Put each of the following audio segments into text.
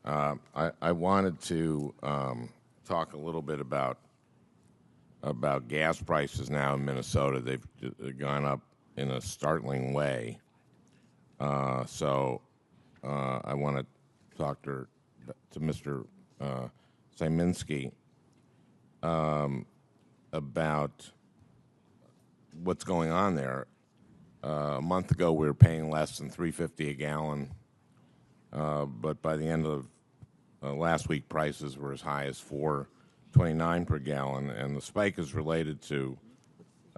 I wanted to talk a little bit about gas prices now in Minnesota. They've gone up in a startling way. So I want to talk to Mr. Sieminski about what's going on there. A month ago, we were paying less than $3.50 a gallon, but by the end of last week, prices were as high as $4.29 per gallon, and the spike is related to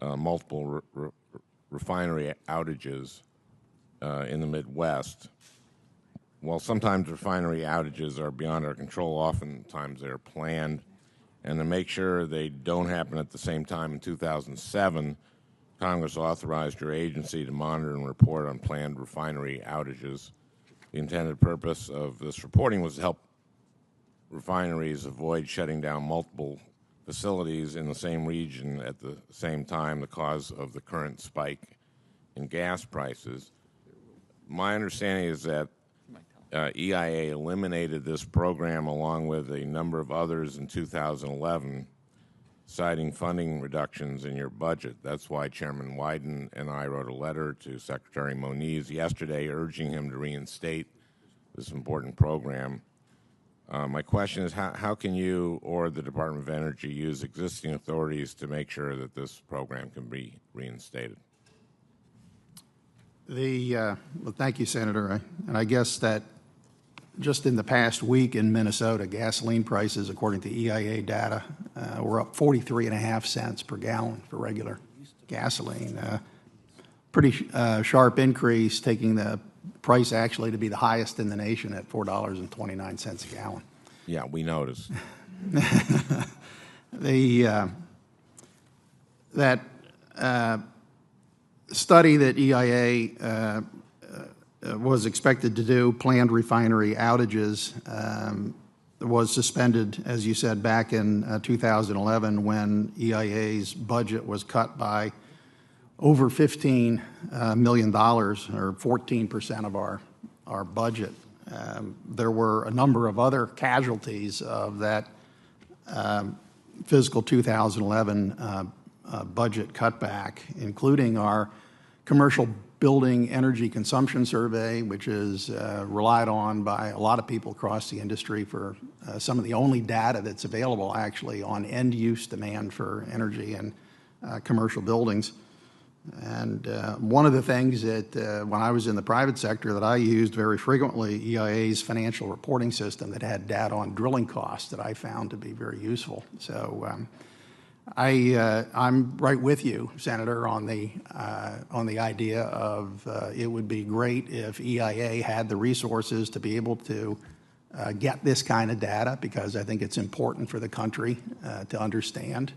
multiple refinery outages in the Midwest. While sometimes refinery outages are beyond our control, oftentimes they're planned. And to make sure they don't happen at the same time, in 2007, Congress authorized your agency to monitor and report on planned refinery outages. The intended purpose of this reporting was to help refineries avoid shutting down multiple facilities in the same region at the same time, the cause of the current spike in gas prices. My understanding is that EIA eliminated this program along with a number of others in 2011, citing funding reductions in your budget. That's why Chairman Wyden and I wrote a letter to Secretary Moniz yesterday urging him to reinstate this important program. My question is, how can you or the Department of Energy use existing authorities to make sure that this program can be reinstated? Well, thank you, Senator. And I guess that just in the past week in Minnesota, gasoline prices, according to EIA data, were up 43.5 cents per gallon for regular gasoline. Pretty sharp increase, taking the price actually to be the highest in the nation at $4.29 a gallon. Yeah, we noticed. That study that EIA was expected to do, planned refinery outages, was suspended, as you said, back in 2011 when EIA's budget was cut by over $15 million, or 14% of our budget. There were a number of other casualties of that fiscal 2011 budget cutback, including our commercial building energy consumption survey, which is relied on by a lot of people across the industry for some of the only data that's available actually on end-use demand for energy and commercial buildings. And one of the things that when I was in the private sector that I used very frequently, EIA's financial reporting system that had data on drilling costs that I found to be very useful. So I'm right with you, Senator, on the idea of it would be great if EIA had the resources to be able to get this kind of data, because I think it's important for the country to understand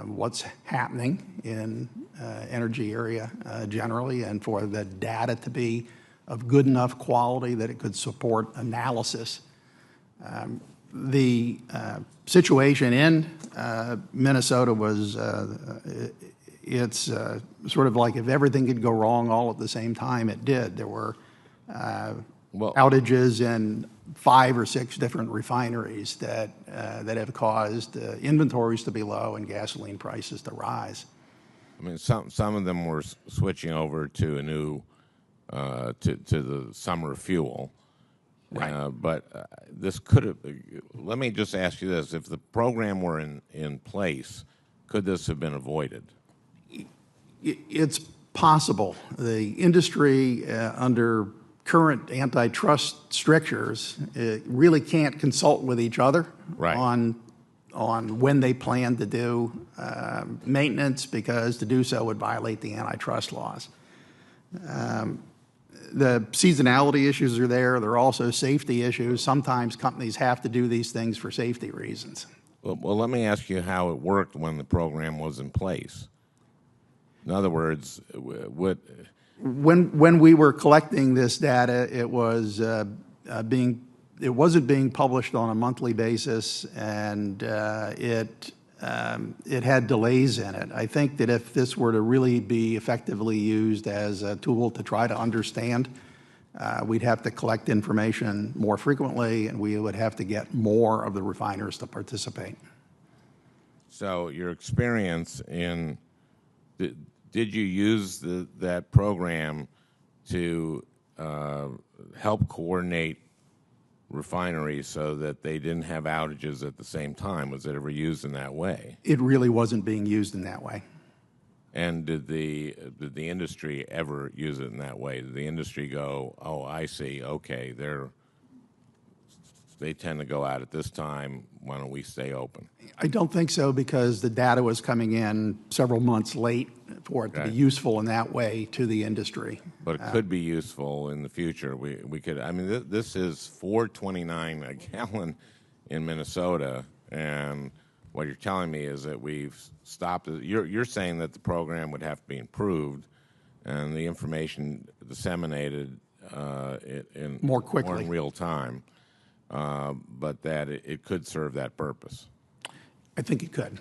what's happening in energy area generally, and for the data to be of good enough quality that it could support analysis. The situation in Minnesota was, it's sort of like if everything could go wrong all at the same time, it did. There were outages in 5 or 6 different refineries that have caused inventories to be low and gasoline prices to rise. I mean, some of them were switching over to a new to the summer fuel. Right. But this could have. Let me just ask you this: if the program were in place, could this have been avoided? It's possible. The industry, under current antitrust strictures, really can't consult with each other on when they plan to do maintenance, because to do so would violate the antitrust laws. The seasonality issues are there. There are also safety issues. Sometimes companies have to do these things for safety reasons. Well, let me ask you how it worked when the program was in place. In other words, when we were collecting this data, it was it wasn't being published on a monthly basis, and it had delays in it. I think that if this were to really be effectively used as a tool to try to understand We'd have to collect information more frequently, and we would have to get more of the refiners to participate. So your experience in, did you use that program to help coordinate refineries so that they didn't have outages at the same time? Was it ever used in that way? It really wasn't being used in that way. And did the industry ever use it in that way? Did the industry go, oh, I see, okay, they tend to go out at this time, why don't we stay open? I don't think so, because the data was coming in several months late for it to be useful in that way to the industry. But it could be useful in the future. We could, I mean, this is $4.29 a gallon in Minnesota, and what you're telling me is that we've stopped it. You're saying that the program would have to be improved and the information disseminated in More quickly. more in real time, but that it could serve that purpose. I think it could.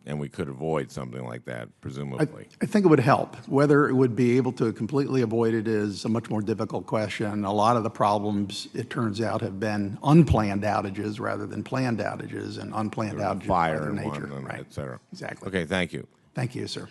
And we could avoid something like that, presumably. I think it would help. Whether it would be able to completely avoid it is a much more difficult question. A lot of the problems, it turns out, have been unplanned outages rather than planned outages, and unplanned outages Fire by their and nature. one, Right. et cetera. Exactly. Okay, thank you. Thank you, sir.